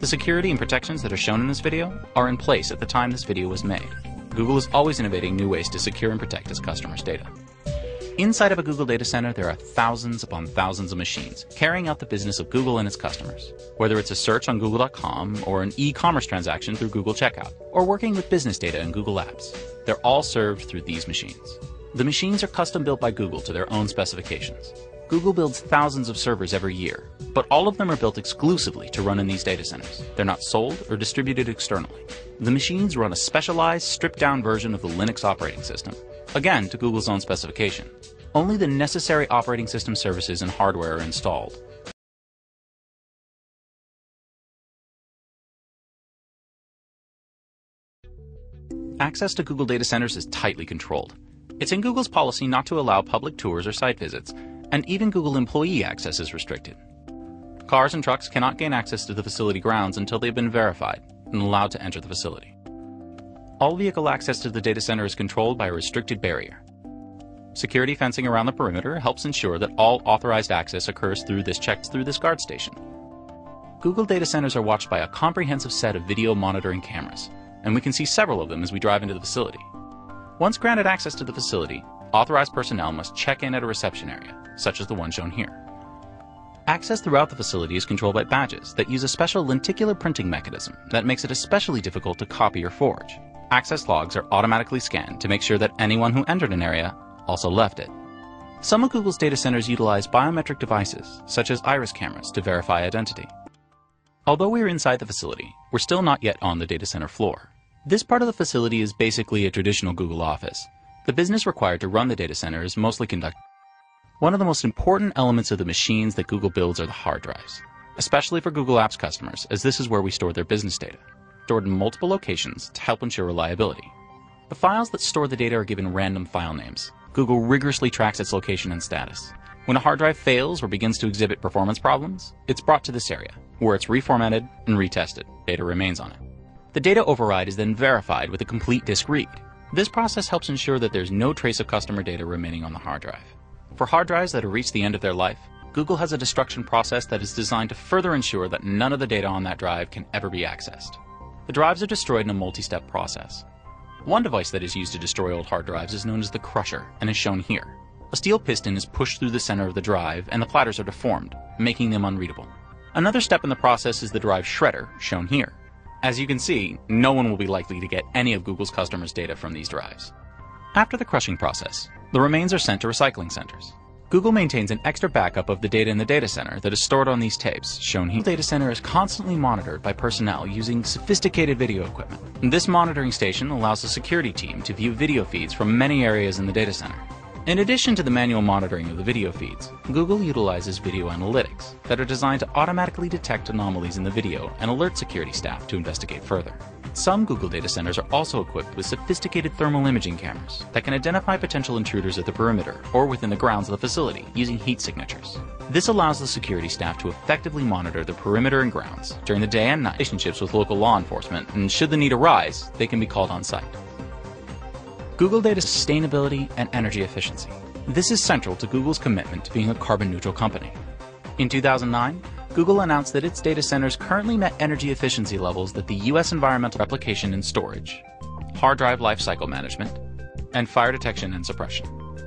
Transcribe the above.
The security and protections that are shown in this video are in place at the time this video was made. Google is always innovating new ways to secure and protect its customers' data. Inside of a Google data center, there are thousands upon thousands of machines carrying out the business of Google and its customers. Whether it's a search on Google.com or an e-commerce transaction through Google Checkout, or working with business data in Google Apps, they're all served through these machines. The machines are custom built by Google to their own specifications. Google builds thousands of servers every year, but all of them are built exclusively to run in these data centers. They're not sold or distributed externally. The machines run a specialized, stripped-down version of the Linux operating system, again to Google's own specification. Only the necessary operating system services and hardware are installed. Access to Google data centers is tightly controlled. It's in Google's policy not to allow public tours or site visits, and even Google employee access is restricted. Cars and trucks cannot gain access to the facility grounds until they've been verified and allowed to enter the facility. All vehicle access to the data center is controlled by a restricted barrier. Security fencing around the perimeter helps ensure that all authorized access occurs through this guard station. Google data centers are watched by a comprehensive set of video monitoring cameras, and we can see several of them as we drive into the facility. Once granted access to the facility, authorized personnel must check in at a reception area, such as the one shown here. Access throughout the facility is controlled by badges that use a special lenticular printing mechanism that makes it especially difficult to copy or forge. Access logs are automatically scanned to make sure that anyone who entered an area also left it. Some of Google's data centers utilize biometric devices, such as iris cameras, to verify identity. Although we are inside the facility, we're still not yet on the data center floor. This part of the facility is basically a traditional Google office. The business required to run the data center is mostly conducted. One of the most important elements of the machines that Google builds are the hard drives, especially for Google Apps customers, as this is where we store their business data, stored in multiple locations to help ensure reliability. The files that store the data are given random file names. Google rigorously tracks its location and status. When a hard drive fails or begins to exhibit performance problems, it's brought to this area, where it's reformatted and retested. Data remains on it. The data override is then verified with a complete disk read. This process helps ensure that there's no trace of customer data remaining on the hard drive. For hard drives that have reached the end of their life, Google has a destruction process that is designed to further ensure that none of the data on that drive can ever be accessed. The drives are destroyed in a multi-step process. One device that is used to destroy old hard drives is known as the crusher, and is shown here. A steel piston is pushed through the center of the drive, and the platters are deformed, making them unreadable. Another step in the process is the drive shredder, shown here. As you can see, no one will be likely to get any of Google's customers' data from these drives. After the crushing process, the remains are sent to recycling centers. Google maintains an extra backup of the data in the data center that is stored on these tapes, shown here. The data center is constantly monitored by personnel using sophisticated video equipment. This monitoring station allows the security team to view video feeds from many areas in the data center. In addition to the manual monitoring of the video feeds, Google utilizes video analytics that are designed to automatically detect anomalies in the video and alert security staff to investigate further. Some Google data centers are also equipped with sophisticated thermal imaging cameras that can identify potential intruders at the perimeter or within the grounds of the facility using heat signatures. This allows the security staff to effectively monitor the perimeter and grounds during the day and night, relationships with local law enforcement, and should the need arise, they can be called on site. Google data sustainability and energy efficiency. This is central to Google's commitment to being a carbon-neutral company. In 2009, Google announced that its data centers currently met energy efficiency levels that the U.S. Environmental Replication and Storage, Hard Drive Lifecycle Management, and Fire Detection and Suppression.